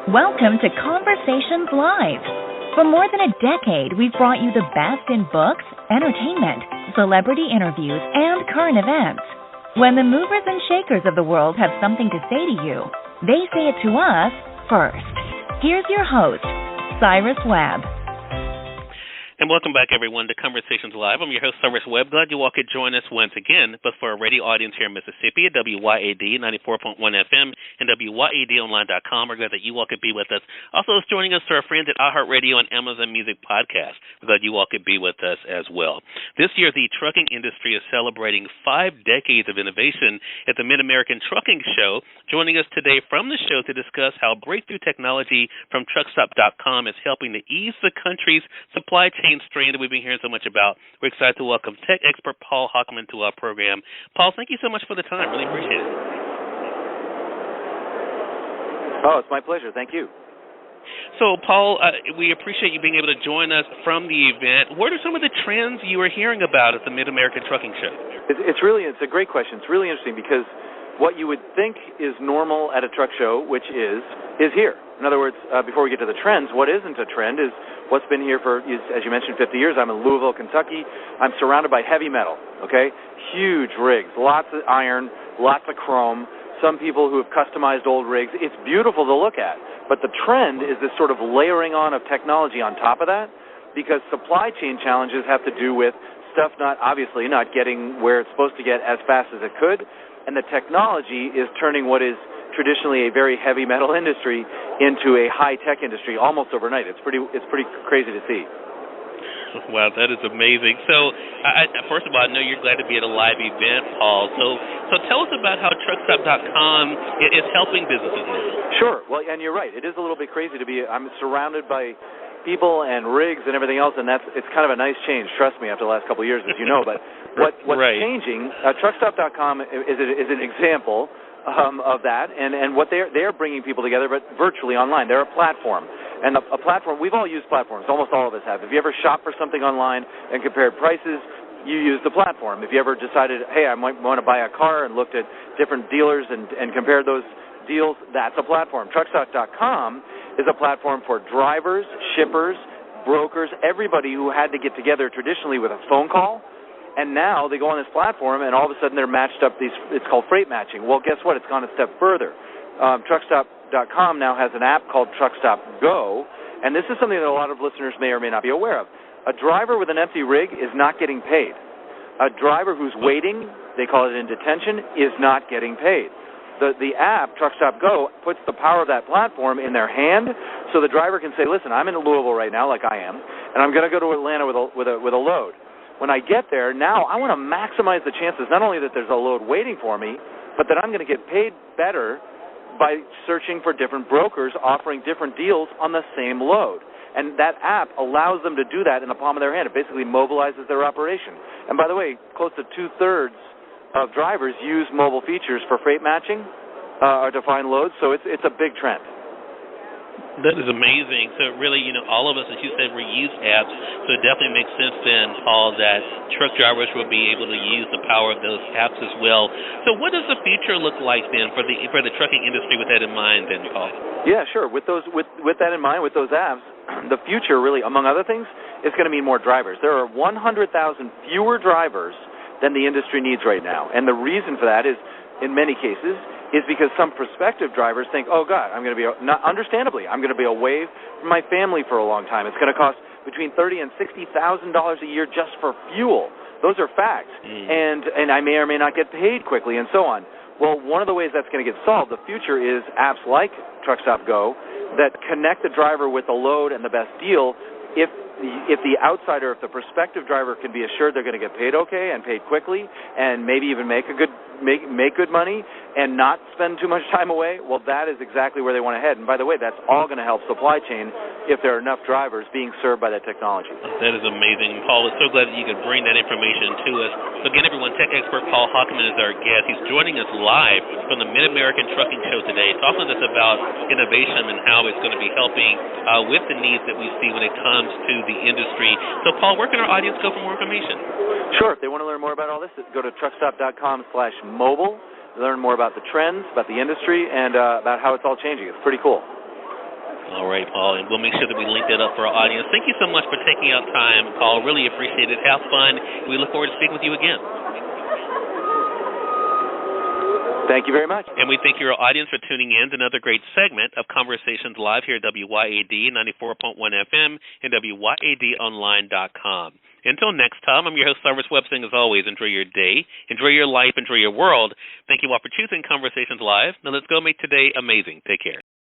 Welcome to Conversations Live. For more than a decade, we've brought you the best in books, entertainment, celebrity interviews, and current events. When the movers and shakers of the world have something to say to you, they say it to us first. Here's your host, Cyrus Webb. And welcome back, everyone, to Conversations Live. I'm your host, Cyrus Webb. Glad you all could join us once again. But for our radio audience here in Mississippi at WYAD 94.1 FM and WYADonline.com, we're glad that you all could be with us. Also, joining us are our friends at iHeartRadio and Amazon Music Podcast. We're glad you all could be with us as well. This year, the trucking industry is celebrating 5 decades of innovation at the Mid-American Trucking Show. Joining us today from the show to discuss how breakthrough technology from Truckstop.com is helping to ease the country's supply chain strain that we've been hearing so much about. We're excited to welcome Tech Expert Paul Hochman to our program. Paul, thank you so much for the time. Really appreciate it. Oh, it's my pleasure. Thank you. So, Paul, we appreciate you being able to join us from the event. What are some of the trends you are hearing about at the Mid-American Trucking Show? It's a great question. It's really interesting because what you would think is normal at a truck show, which is here. In other words, before we get to the trends, what isn't a trend is what's been here for, as you mentioned, 50 years. I'm in Louisville, Kentucky. I'm surrounded by heavy metal, okay? Huge rigs, lots of iron, lots of chrome, some people who have customized old rigs. It's beautiful to look at. But the trend is this sort of layering on of technology on top of that because supply chain challenges have to do with stuff not getting where it's supposed to get as fast as it could. And the technology is turning what is traditionally a very heavy metal industry into a high-tech industry almost overnight. It's pretty crazy to see. Wow, that is amazing. So, first of all, I know you're glad to be at a live event, Paul. So tell us about how Truckstop.com is helping businesses now. Sure. Well, and you're right. It is a little bit crazy to be. I'm surrounded by people and rigs and everything else, and it's kind of a nice change. Trust me, after the last couple of years, as you know. But what's right. changing? Truckstop.com is an example of that, and what they're bringing people together, but virtually online. They're a platform, and a platform. We've all used platforms. Almost all of us have. If you ever shopped for something online and compared prices, you use the platform. If you ever decided, hey, I might want to buy a car and looked at different dealers and compared those deals, that's a platform. Truckstop.com is a platform for drivers, shippers, brokers, everybody who had to get together traditionally with a phone call. And now they go on this platform, and all of a sudden they're matched up. It's called freight matching. Well, guess what? It's gone a step further. Truckstop.com now has an app called Truckstop Go, and this is something that a lot of listeners may or may not be aware of. A driver with an empty rig is not getting paid. A driver who's waiting, they call it in detention, is not getting paid. The app, Truckstop Go, puts the power of that platform in their hand, so the driver can say, listen, I'm in Louisville right now, like I am, and I'm going to go to Atlanta with a load. When I get there, now I want to maximize the chances, not only that there's a load waiting for me, but that I'm going to get paid better by searching for different brokers offering different deals on the same load. And that app allows them to do that in the palm of their hand. It basically mobilizes their operation. And by the way, close to 2/3 of drivers use mobile features for freight matching or to find loads, so it's a big trend. That is amazing. So really, all of us, as you said, we use apps, so it definitely makes sense then, Paul, that truck drivers will be able to use the power of those apps as well. So what does the future look like then for the trucking industry with that in mind then, Paul? Yeah, sure. With that in mind, with those apps, the future really, among other things, is going to mean more drivers. There are 100,000 fewer drivers than the industry needs right now. And the reason for that is, in many cases, is because some prospective drivers think, oh, God, I'm going to be, understandably, I'm going to be away from my family for a long time. It's going to cost between $30,000 and $60,000 a year just for fuel. Those are facts. And I may or may not get paid quickly and so on. Well, one of the ways that's going to get solved, the future is apps like Truckstop Go that connect the driver with the load and the best deal. If the outsider, if the prospective driver can be assured they're going to get paid okay and paid quickly and maybe even make good money and not spend too much time away, well, that is exactly where they want to head. And by the way, that's all going to help supply chain if there are enough drivers being served by that technology. That is amazing. Paul, we're so glad that you could bring that information to us. So again, everyone, Tech Expert Paul Hochman is our guest. He's joining us live from the Mid-American Trucking Show today, talking to us about innovation and how it's going to be helping with the needs that we see when it comes to the industry. So, Paul, where can our audience go for more information? Sure. If they want to learn more about all this, go to truckstop.com/mobile. Learn more about the trends, about the industry, and about how it's all changing. It's pretty cool. All right, Paul, and we'll make sure that we link that up for our audience. Thank you so much for taking out time, Paul. Really appreciate it. Have fun. We look forward to speaking with you again. Thank you very much. And we thank your audience for tuning in to another great segment of Conversations Live here at WYAD 94.1 FM and WYADonline.com. Until next time, I'm your host, Cyrus Webb, saying as always, enjoy your day, enjoy your life, enjoy your world. Thank you all for choosing Conversations Live. Now let's go make today amazing. Take care.